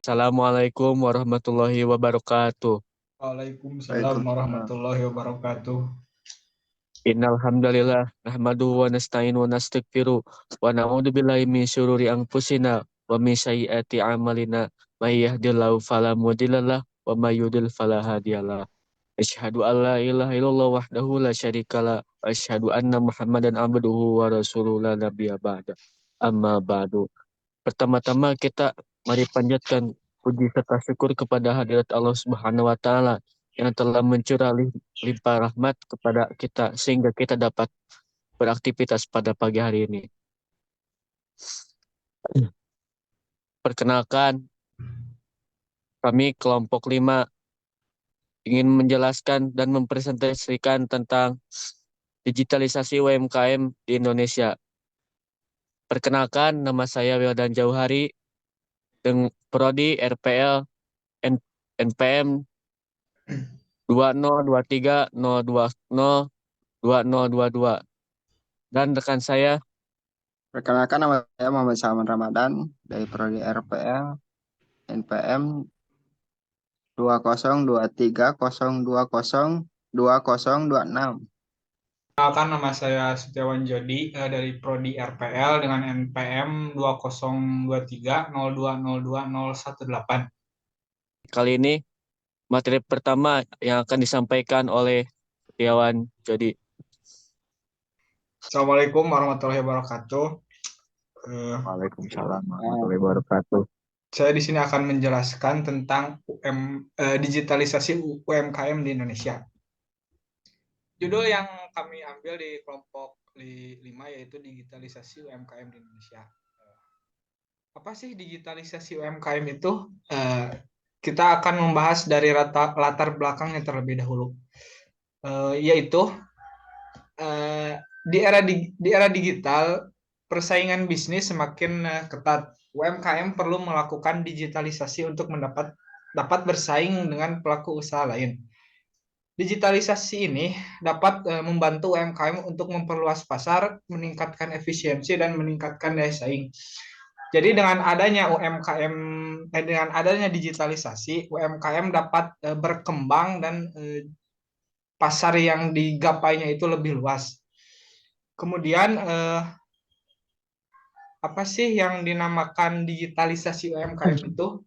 Assalamualaikum warahmatullahi wabarakatuh. Waalaikumsalam Waalaikumsalam. warahmatullahi wabarakatuh. Innal hamdalillah nahmaduhu wa nasta'inu wa nastaghfiruh wa na'udzu billahi min syururi anfusina wa min sayyiati a'malina may yahdihillahu fala mudhillalah wa may yudhlil fala hadiyalah. Asyhadu an la ilaha illallah wahdahu la syarikalah wa asyhadu anna Muhammadan abduhu wa rasuluhu la nabiyya ba'da. Amma ba'du. Pertama-tama kita mari panjatkan puji serta syukur kepada hadirat Allah Subhanahu wa taala yang telah mencurah limpah rahmat kepada kita sehingga kita dapat beraktivitas pada pagi hari ini. Perkenalkan, kami kelompok 5 ingin menjelaskan dan mempresentasikan tentang digitalisasi UMKM di Indonesia. Perkenalkan, nama saya Wildan Jauhari dengan Prodi RPL NPM 2023020222 dan rekan saya. Perkenalkan, nama saya Muhammad Salman Ramadan dari Prodi RPL NPM 2023020206. Perkenalkan, nama saya Setiawan Jody dari Prodi RPL dengan NPM 2023020218. Kali ini materi pertama yang akan disampaikan oleh Setiawan Jody. Assalamualaikum warahmatullahi wabarakatuh. Waalaikumsalam warahmatullahi wabarakatuh. Saya di sini akan menjelaskan tentang digitalisasi UMKM di Indonesia. Judul yang kami ambil di kelompok 5 yaitu digitalisasi UMKM di Indonesia. Apa sih digitalisasi UMKM itu? Kita akan membahas dari latar belakangnya terlebih dahulu, yaitu di era digital persaingan bisnis semakin ketat. UMKM perlu melakukan digitalisasi untuk dapat bersaing dengan pelaku usaha lain. Digitalisasi ini dapat membantu UMKM untuk memperluas pasar, meningkatkan efisiensi dan meningkatkan daya saing. Jadi dengan adanya digitalisasi, UMKM dapat berkembang dan pasar yang digapainya itu lebih luas. Kemudian apa sih yang dinamakan digitalisasi UMKM itu?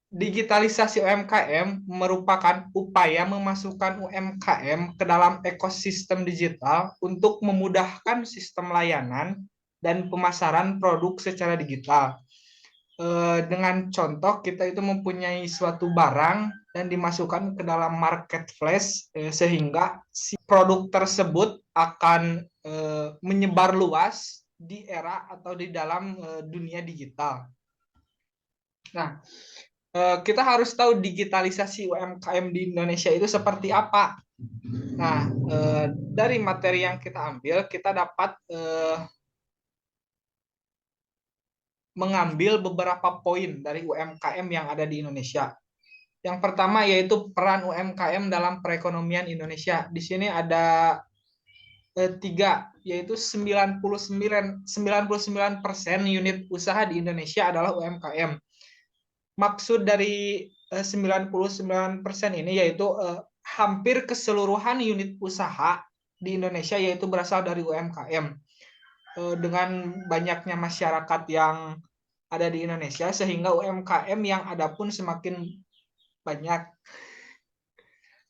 Digitalisasi UMKM merupakan upaya memasukkan UMKM ke dalam ekosistem digital untuk memudahkan sistem layanan dan pemasaran produk secara digital. Dengan contoh, kita itu mempunyai suatu barang dan dimasukkan ke dalam marketplace sehingga si produk tersebut akan menyebar luas di era atau di dalam dunia digital. Nah, kita harus tahu digitalisasi UMKM di Indonesia itu seperti apa. Nah, dari materi yang kita ambil, kita dapat mengambil beberapa poin dari UMKM yang ada di Indonesia. Yang pertama yaitu peran UMKM dalam perekonomian Indonesia. Di sini ada 3, yaitu 99% unit usaha di Indonesia adalah UMKM. Maksud dari 99% ini yaitu hampir keseluruhan unit usaha di Indonesia yaitu berasal dari UMKM. Dengan banyaknya masyarakat yang ada di Indonesia sehingga UMKM yang ada pun semakin banyak.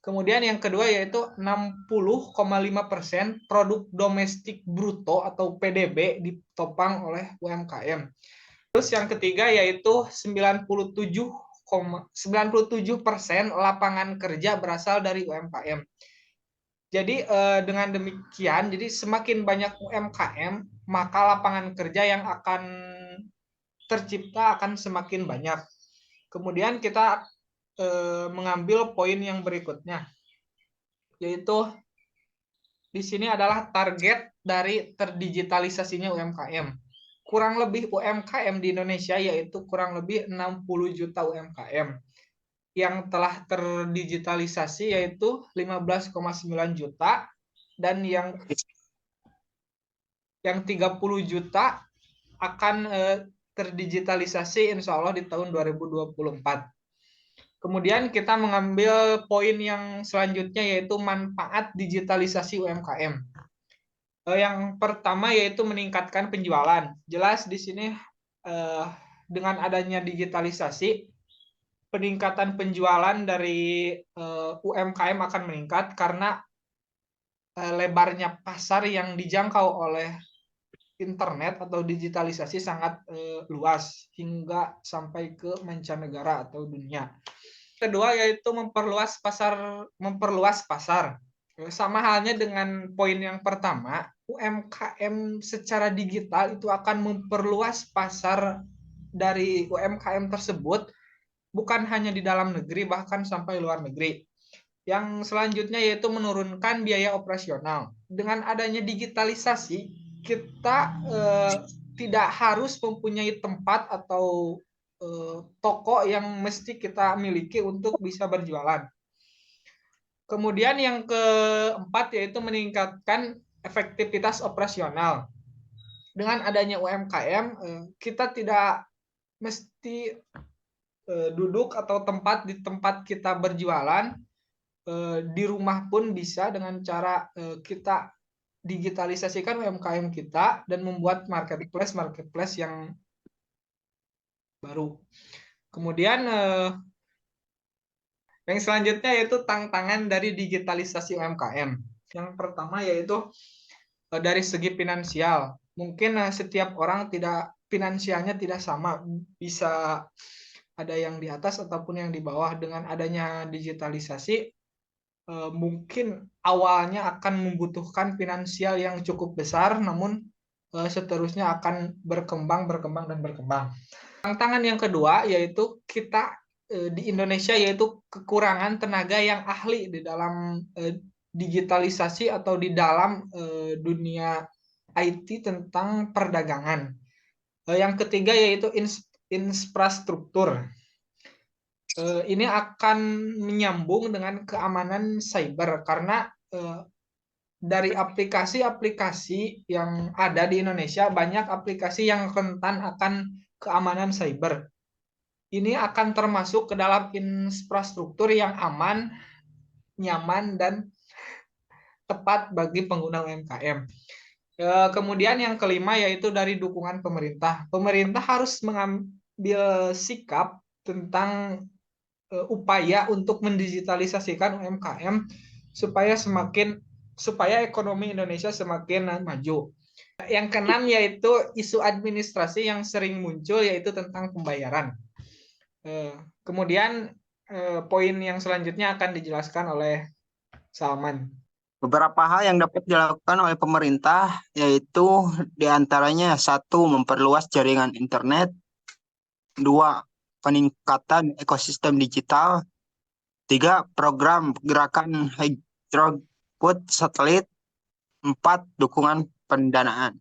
Kemudian yang kedua yaitu 60,5% produk domestik bruto atau PDB ditopang oleh UMKM. Terus yang ketiga yaitu 97% lapangan kerja berasal dari UMKM. Jadi dengan demikian, jadi semakin banyak UMKM, maka lapangan kerja yang akan tercipta akan semakin banyak. Kemudian kita mengambil poin yang berikutnya, yaitu di sini adalah target dari terdigitalisasinya UMKM. Kurang lebih UMKM di Indonesia yaitu kurang lebih 60 juta UMKM yang telah terdigitalisasi yaitu 15,9 juta dan yang 30 juta akan terdigitalisasi insya Allah di tahun 2024. Kemudian kita mengambil poin yang selanjutnya yaitu manfaat digitalisasi UMKM. Yang pertama yaitu meningkatkan penjualan. Jelas di sini dengan adanya digitalisasi, peningkatan penjualan dari UMKM akan meningkat karena lebarnya pasar yang dijangkau oleh internet atau digitalisasi sangat luas hingga sampai ke mancanegara atau dunia. Kedua yaitu memperluas pasar. Sama halnya dengan poin yang pertama, UMKM secara digital itu akan memperluas pasar dari UMKM tersebut bukan hanya di dalam negeri bahkan sampai luar negeri. Yang selanjutnya yaitu menurunkan biaya operasional. Dengan adanya digitalisasi, kita tidak harus mempunyai tempat atau toko yang mesti kita miliki untuk bisa berjualan. Kemudian yang keempat yaitu meningkatkan efektivitas operasional. Dengan adanya UMKM, kita tidak mesti duduk atau di tempat kita berjualan, di rumah pun bisa dengan cara kita digitalisasikan UMKM kita dan membuat marketplace yang baru. Kemudian yang selanjutnya yaitu tantangan dari digitalisasi UMKM. Yang pertama yaitu dari segi finansial. Mungkin setiap orang finansialnya tidak sama, bisa ada yang di atas ataupun yang di bawah. Dengan adanya digitalisasi, mungkin awalnya akan membutuhkan finansial yang cukup besar, namun seterusnya akan berkembang. Tantangan yang kedua yaitu kita di Indonesia yaitu kekurangan tenaga yang ahli di dalam digitalisasi atau di dalam dunia IT tentang perdagangan. Yang ketiga yaitu infrastruktur. Ini akan menyambung dengan keamanan cyber karena dari aplikasi-aplikasi yang ada di Indonesia, banyak aplikasi yang rentan akan keamanan cyber. Ini akan termasuk ke dalam infrastruktur yang aman, nyaman, dan tepat bagi pengguna UMKM. Kemudian yang kelima yaitu dari dukungan pemerintah. Pemerintah harus mengambil sikap tentang upaya untuk mendigitalisasikan UMKM supaya ekonomi Indonesia semakin maju. Yang keenam yaitu isu administrasi yang sering muncul yaitu tentang pembayaran. Kemudian poin yang selanjutnya akan dijelaskan oleh Salman. Beberapa hal yang dapat dilakukan oleh pemerintah yaitu diantaranya 1. Memperluas jaringan internet, 2. Peningkatan ekosistem digital, 3. Program gerakan hydropower satelit, 4. Dukungan pendanaan.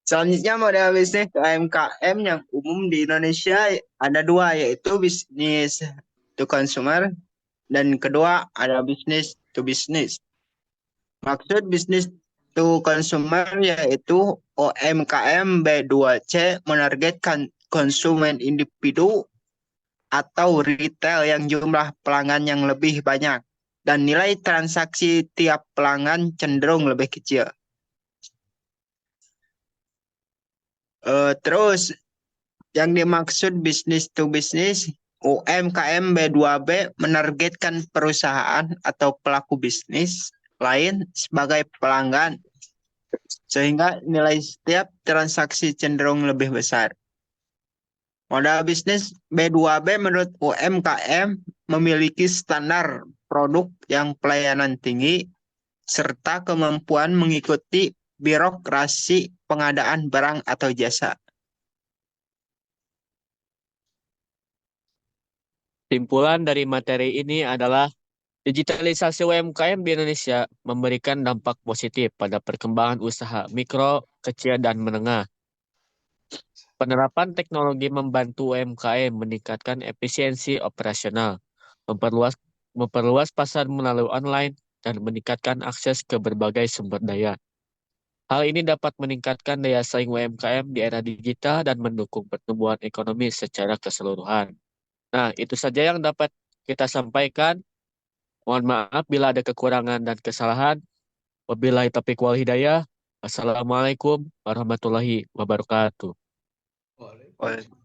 Selanjutnya model bisnis UMKM yang umum di Indonesia ada 2 yaitu bisnis to consumer dan kedua ada bisnis to business. Maksud bisnis to consumer yaitu UMKM B2C menargetkan konsumen individu atau retail yang jumlah pelanggan yang lebih banyak dan nilai transaksi tiap pelanggan cenderung lebih kecil. Terus yang dimaksud bisnis to business, UMKM B2B menargetkan perusahaan atau pelaku bisnis lain sebagai pelanggan sehingga nilai setiap transaksi cenderung lebih besar. Modal bisnis B2B menurut UMKM memiliki standar produk yang pelayanan tinggi serta kemampuan mengikuti birokrasi pengadaan barang atau jasa. Simpulan dari materi ini adalah digitalisasi UMKM di Indonesia memberikan dampak positif pada perkembangan usaha mikro, kecil, dan menengah. Penerapan teknologi membantu UMKM meningkatkan efisiensi operasional, memperluas pasar melalui online, dan meningkatkan akses ke berbagai sumber daya. Hal ini dapat meningkatkan daya saing UMKM di era digital dan mendukung pertumbuhan ekonomi secara keseluruhan. Nah, itu saja yang dapat kita sampaikan. Mohon maaf bila ada kekurangan dan kesalahan. Wabillahi taufiq wal hidayah. Assalamualaikum warahmatullahi wabarakatuh. Waalaikumsalam.